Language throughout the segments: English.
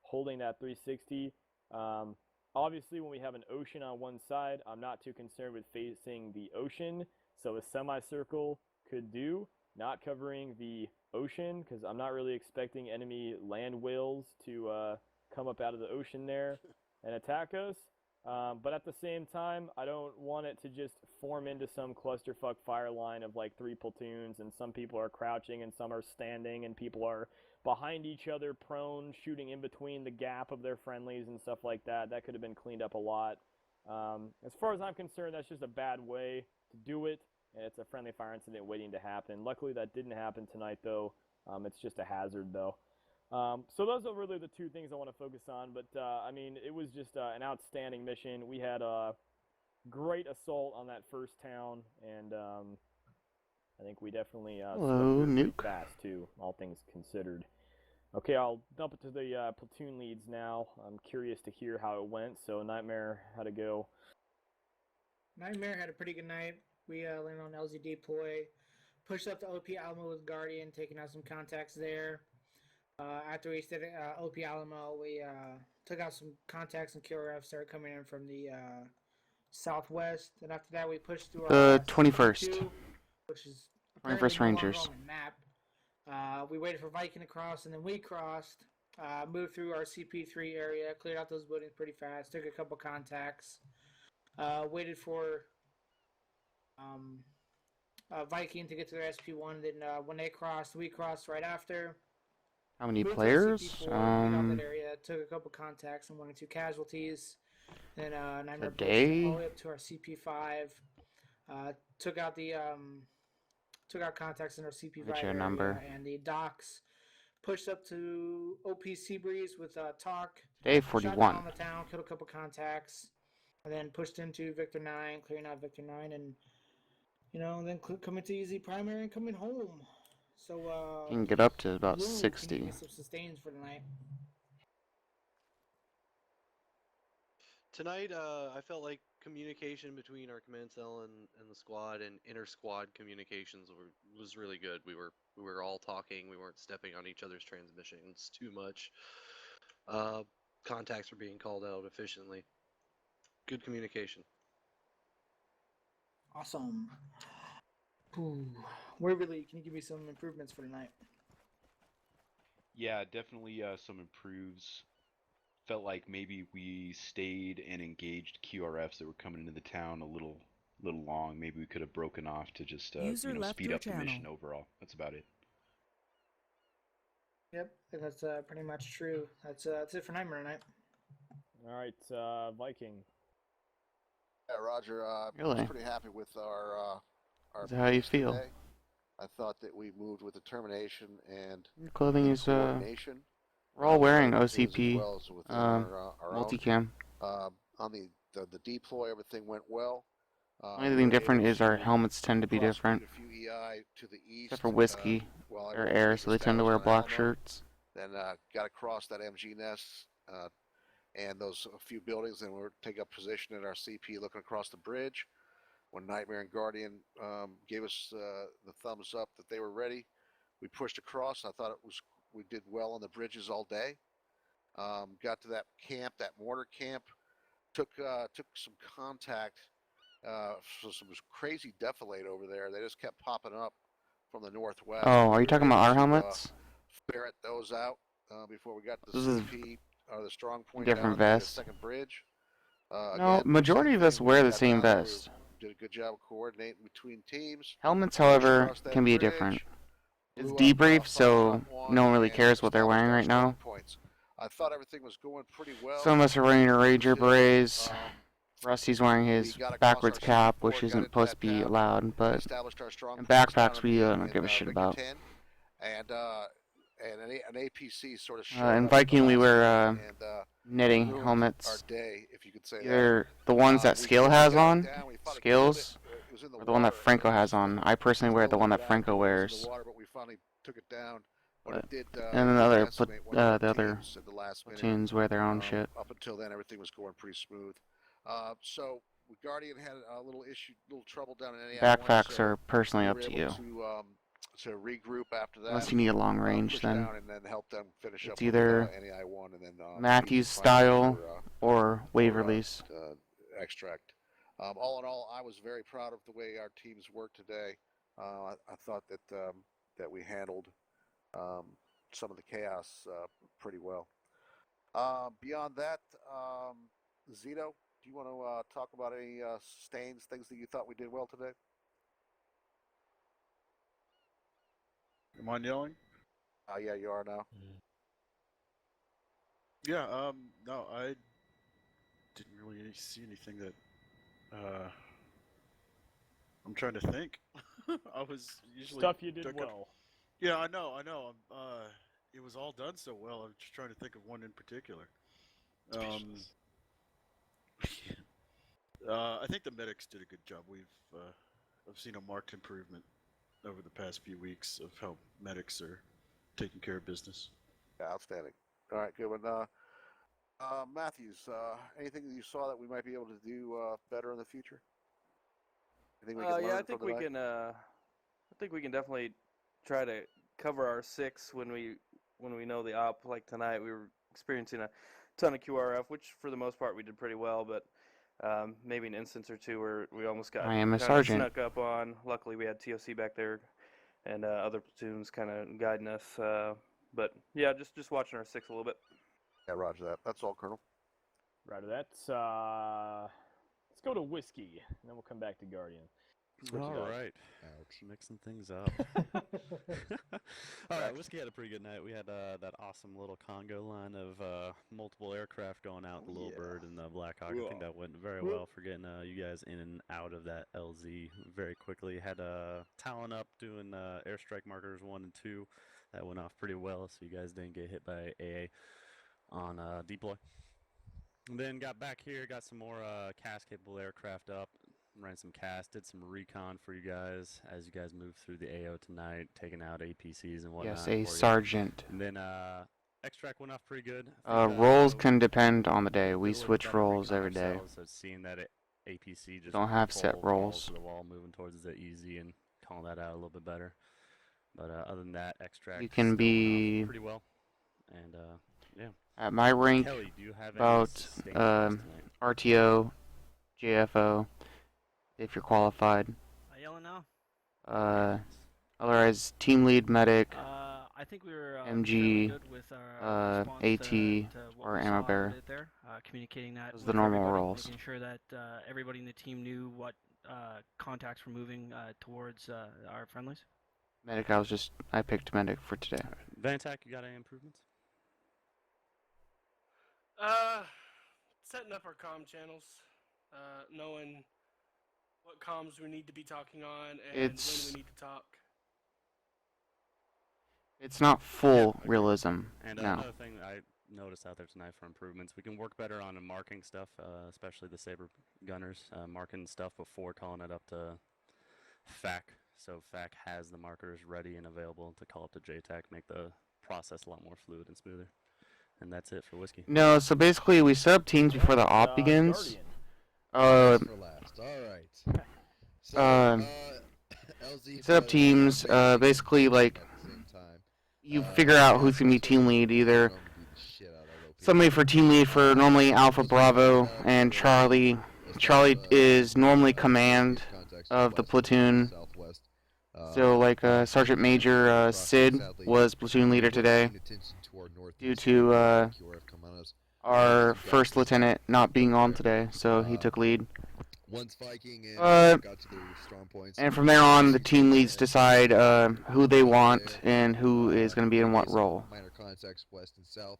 holding that 360. Obviously, when we have an ocean on one side, I'm not too concerned with facing the ocean. So a semicircle could do, not covering the ocean, because I'm not really expecting enemy land whales to come up out of the ocean there and attack us. But at the same time, I don't want it to just form into some clusterfuck fire line of like 3 platoons, and some people are crouching and some are standing, and people are behind each other, prone, shooting in between the gap of their friendlies and stuff like that. That could have been cleaned up a lot. As far as I'm concerned, that's just a bad way to do it, and it's a friendly fire incident waiting to happen. Luckily, that didn't happen tonight, though. It's just a hazard, though. So those are really the two things I want to focus on, but I mean, it was just an outstanding mission. We had a great assault on that first town, and I think we definitely Hello, pretty Nuke. fast too, all things considered. Okay, I'll dump it to the platoon leads now. I'm curious to hear how it went. So Nightmare, how'd it go? Nightmare had a pretty good night. We landed on LZ deploy, pushed up to OP Alamo with Guardian, taking out some contacts there. After we stayed at OP Alamo, we took out some contacts, and QRF started coming in from the southwest. And after that, we pushed through The our 21st. CP2, which is 21st apparently no longer Rangers. on the map. We waited for Viking to cross, and then we crossed. Moved through our CP3 area, cleared out those buildings pretty fast, took a couple contacts. Waited for Viking to get to their SP1. Then when they crossed, we crossed right after. How many Moved to players? CP4, got that area, took a couple contacts and 1 or 2 casualties. Then Nightmare pushed all the way up to our CP5. Took out contacts in our CP5 Get your area number. and the docks. Pushed up to OP Seabreeze with Talk. Day Shot down 41. on the town, killed a couple contacts, and then pushed into Victor 9, clearing out Victor 9, and then coming to easy primary and coming home. So You can get up to about Blue, can you 60. get some sustains for tonight? Tonight, I felt like communication between our command cell and the squad and inter-squad communications was really good. We were all talking. We weren't stepping on each other's transmissions too much. Contacts were being called out efficiently. Good communication. Awesome. Ooh. Waverly, can you give me some improvements for tonight? Yeah, definitely some improves. Felt like maybe we stayed and engaged QRFs that were coming into the town a little long. Maybe we could have broken off to just speed up the mission overall. That's about it. Yep, that's pretty much true. That's it for Nightmare tonight. All right, Viking. Yeah, Roger. I Really? was pretty happy with our Is that how you pace feel? today. I thought that we moved with determination and Your clothing is coordination. we're all wearing as OCP well as within our own. multicam. On the deploy, everything went well. Only thing different is our helmets tend to be different. A few EI to the east, Except for Whiskey. while They're everyone air, was so they tend to wear established on black Alamo. shirts. Then got across that MG nest and those a few buildings, and we were taking up position at our CP, looking across the bridge. When Nightmare and Guardian gave us the thumbs up that they were ready, we pushed across. I thought we did well on the bridges all day. Got to that camp, that mortar camp, took some contact. So some crazy defilade over there. They just kept popping up from the northwest. Oh, are you talking about our helmets? Ferret those out before we got to This the is CP or the strong point different down near the vest. second bridge. No, Again, majority same of us thing. wear We the got same down there, vest. Did a good job of coordinating between teams. Helmets, Pushed however, across that can be bridge, different. It's blew up, debrief, Fox so Hot One, no one really and cares what they're established wearing our right strong now. points. I thought everything was going pretty well. Some of us are wearing a Ranger until, berets. um, Rusty's wearing we his got across backwards our cap, CP4, which got isn't into supposed that to be town. allowed, We but established our strong and points down backpacks we don't give a shit Victor about. 10, and an APC sort of showed In up Viking, we last wear minute and knitting ruined helmets. our day, if you could say that. Either the ones that We Scale did has get it on, down. We thought it killed it. Scales, It was in the or the one that water. Franco has on. I personally wear Still the one looked that it Franco afterwards. It was in wears. the water, but we finally took it down. But But- it did, And then the other decimate one of our the other teams at the last minute. platoons wear their own shit. Up until then, everything was going pretty smooth. So Guardian had a little trouble down in NAI1. Backpacks So are personally we up were to able you. to to regroup after that. Unless you need a long range, push then down and then help them finish it's up either with NEI 1 and then Matthews final style for, or wave release. extract. All in all, I was very proud of the way our teams worked today. I thought that we handled some of the chaos pretty well. Beyond that, Zito, do you want to talk about any stains, things that you thought we did well today? Am I yelling? Yeah, you are now. Yeah, no, I didn't really see anything that, I'm trying to think. I was usually Stuff you did took up- well. Yeah, I know. It was all done so well. I'm just trying to think of one in particular. I think the medics did a good job. I've seen a marked improvement over the past few weeks of how medics are taking care of business. Yeah, outstanding. All right, good one. Matthews, anything that you saw that we might be able to do better in the future? Anything we can learn Yeah, I think from we tonight? can. I think we can definitely try to cover our 6 when we know the op. Like tonight, we were experiencing a ton of QRF, which for the most part we did pretty well. But maybe an instance or two where we almost got I am a kinda sergeant. snuck up on. Luckily, we had TOC back there and other platoons kind of guiding us. But yeah, just watching our 6 a little bit. Yeah, roger that. That's all, Colonel. Right, that's let's go to whiskey, and then we'll come back to Guardian. Switch it All up. right. Ouch. Mixing things up. All right. Whiskey had a pretty good night. We had that awesome little Congo line of multiple aircraft going out, the Little Bird and the Black Hawk. I think that went very well for getting you guys in and out of that LZ very quickly. Had Talon up doing airstrike markers 1 and 2. That went off pretty well, so you guys didn't get hit by AA on deploy. And then got back here, got some more CAS-capable aircraft up, ran some CAS, did some recon for you guys as you guys moved through the AO tonight, taking out APCs and whatnot. Yes, for a you. sergeant. And then extract went off pretty good. Roles can depend on the day. did a We little bit switch better roles recon every day. ourselves, so seeing that APC just Don't have set pulled roles. to the wall, moving towards the easy and calling that out a little bit better. But other than that, extract You can still went be off pretty well. And yeah. at my rank Kelly, do you have any about sustained for us tonight? RTO, JFO, if you're qualified. Am I yelling now? Otherwise, team lead, medic, I think we were MG, fairly good with our response AT, to what or we ammo saw bearer. out there, communicating that Those are with the normal everybody, roles. making sure that everybody in the team knew what contacts were moving towards our friendlies. Medic, I picked medic for today. Vantac, you got any improvements? Setting up our comm channels, knowing what comms we need to be talking on and when we need to talk. It's not full agreed. realism And now. another thing I noticed out there tonight for improvements, we can work better on marking stuff, especially the Saber gunners, marking stuff before calling it up to FAC. So FAC has the markers ready and available to call up to JTAC, make the process a lot more fluid and smoother. And that's it for whiskey. No, so basically we set up teams before the op begins. Guardian. For last. All right. So, LZ Set up teams, basically like you figure out who's gonna be team lead, either somebody for team lead for normally Alpha Bravo and Charlie. Charlie is normally command of the platoon. So like Sergeant Major Sid was platoon leader today due to our first lieutenant not being on today, so he took lead. Once Viking and got to their strong points, and from there on, the team leads decide who they want and who is going to be in what role. Minor contacts west and south.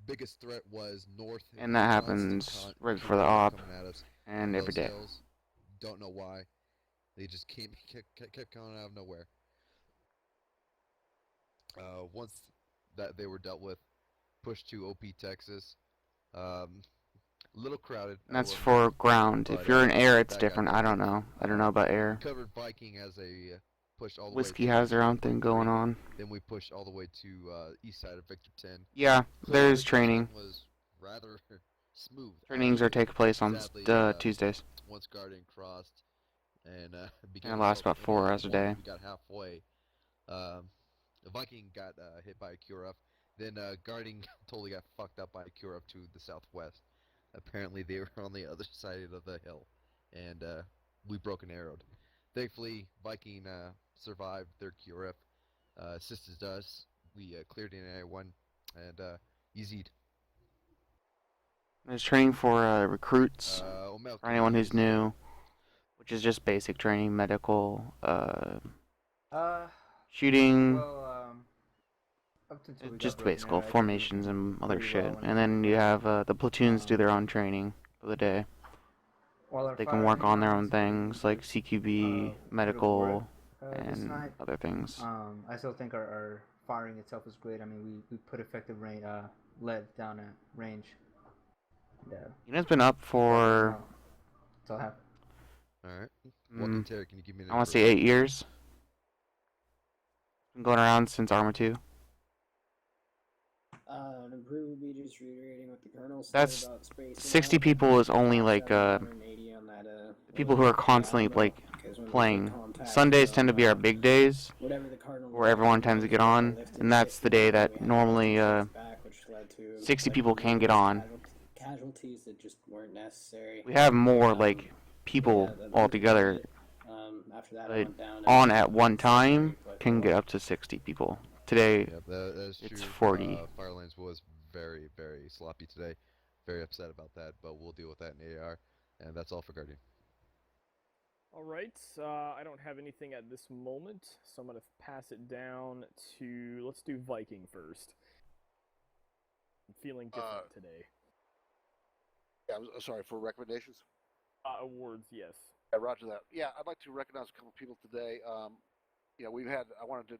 Biggest threat was north. And that happens right before the op and every day. Don't know why. They just kept coming out of nowhere. Once that they were dealt with, pushed to OP Texas. Little crowded. And that's for ground. If you're in air, it's different. I don't know. I don't know about air. Covered Viking as a push all the Whiskey way has their own thing going on. Then we pushed all the way to east side of Victor 10. Yeah, So there's the training. was rather smooth. Trainings are take place on Sadly, Tuesdays. Once Guardian crossed and And it lasts about 4 hours a day. We got halfway. The Viking got hit by a QRF. Then Guardian totally got fucked up by a QRF to the southwest. Apparently they were on the other side of the hill, and we broken arrowed. Thankfully, Viking survived their QRF, assisted us. We cleared in area 1, and easied. There's training for recruits, for anyone who's new, which is just basic training, medical, shooting, just basic formations and other shit. And then you have the platoons do their own training for the day. They can work on their own things like CQB, medical, and other things. I still think our firing itself is great. I mean, we put effective lead down at range. Unit's been up for... That's all I have. Alright. Welcome, Terry. Can you give me an I want to say 8 years. Been going around since Arma 2. Improve would be just reiterating what the Colonel said That's about spacing 60 out. people is only like people who are constantly like playing. Sundays tend to be our big days where everyone tends to get on, and that's the day that normally 60 people can get on. Casualties that just weren't necessary. We have more like people altogether, after that, but on at one time can get up to 60 people. Today, that's it's true. 40. Firelines was very, very sloppy today. Very upset about that, but we'll deal with that in AR. And that's all for Guardian. Alright, I don't have anything at this moment, so I'm going to pass it down to, let's do Viking first. I'm feeling different today. Yeah, I'm sorry, for recommendations? Awards, yes. Yeah, roger that. Yeah, I'd like to recognize a couple people today. I wanted to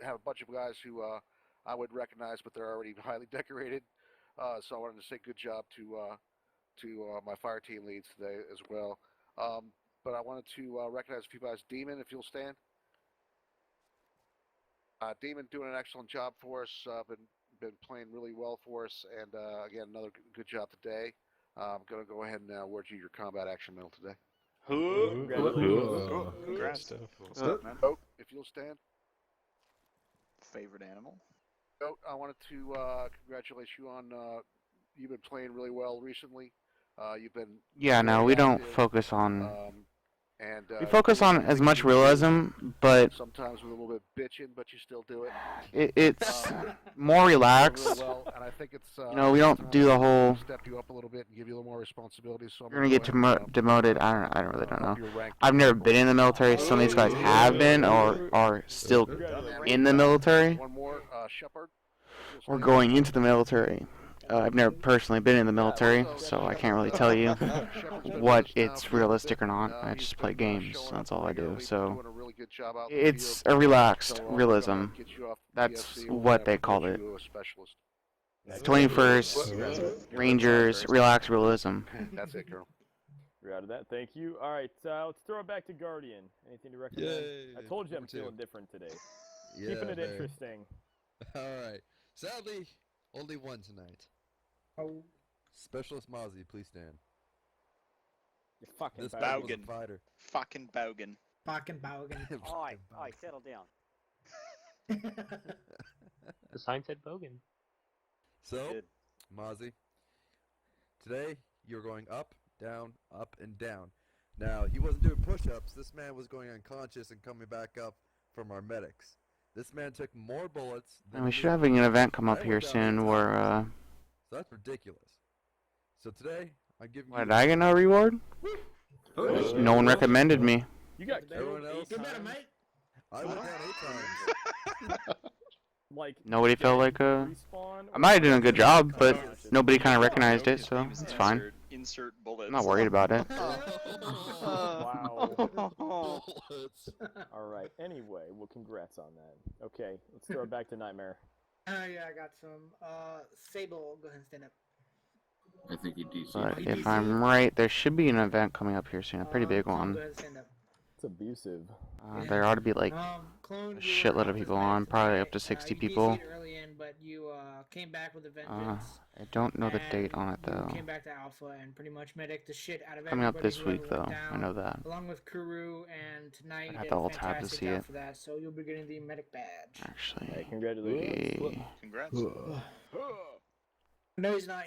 have a bunch of guys who I would recognize, but they're already highly decorated. So I wanted to say good job to my fire team leads today as well. But I wanted to recognize a few guys. Demon, if you'll stand. Demon doing an excellent job for us. Been playing really well for us, and again, another good job today. I'm going to go ahead and award you your combat action medal today. Congrats. Oak, if you'll stand. Favorite animal? Oak, I wanted to congratulate you on you've been playing really well recently. You've been we don't focus on. We focus on as much realism, but sometimes with a little bit bitching, but you still do it. It's more relaxed. Really well, and I think it's we don't do the whole. Step you up a little bit and give you a little more responsibilities. So you're gonna get demoted. I really don't know. I've never been in the military. Some of these guys have been or are still in the military. One more, Shepard. Or going into the military. I've never personally been in the military, so I can't really tell you what it's realistic or not. I just play games, so that's all I do. So it's a relaxed realism. That's what they call it. 21st Rangers relaxed realism. That's it, Colonel. We're out of that. Thank you. All right, let's throw it back to Guardian. Anything to recommend? Yay. I told you I'm feeling different today. Yeah, Keeping it man. interesting. All right. Sadly, only one tonight. Oh. Specialist Mozzie, please stand. You fucking this Baugen. was a fighter. Fucking Baugen. Fucking Baugen. Oi, settle down. The sign said Bogan. So, Mozzie, today you're going up, and down. Now, he wasn't doing push-ups. This man was going unconscious and coming back up from our medics. This man took more bullets than And we should have an event come up here soon where, So that's ridiculous. So today, I'm giving you... What, did I get no reward? No one recommended me. You got Everyone else? mate. I went down 8 times. Like Nobody felt like I might have done a good job, but nobody kind of recognized it, so it's fine. Insert bullets. I'm not worried about it. Wow. All right. Anyway, well, congrats on that. Okay, let's throw it back to Nightmare. Yeah, I got some. Sable, go ahead and stand up. I think he DC. But if I'm right, there should be an event coming up here soon, a pretty big one. Go ahead and stand up. It's abusive. There ought to be like Clone, a you were shitload of off as people medic on, probably up to tonight. 60 You people. DC'd early in, but you came back with a vengeance. I don't know the date and on it though. You came back to Alpha and pretty much medic the shit out of Coming up everybody this week whoever went though, down, I know that. along with Kuru, and tonight I you have did the a alt tab to fantastic see job it. for that. So you'll be getting the medic badge. Actually, Hey, congratulations. Congrats. No, he's not.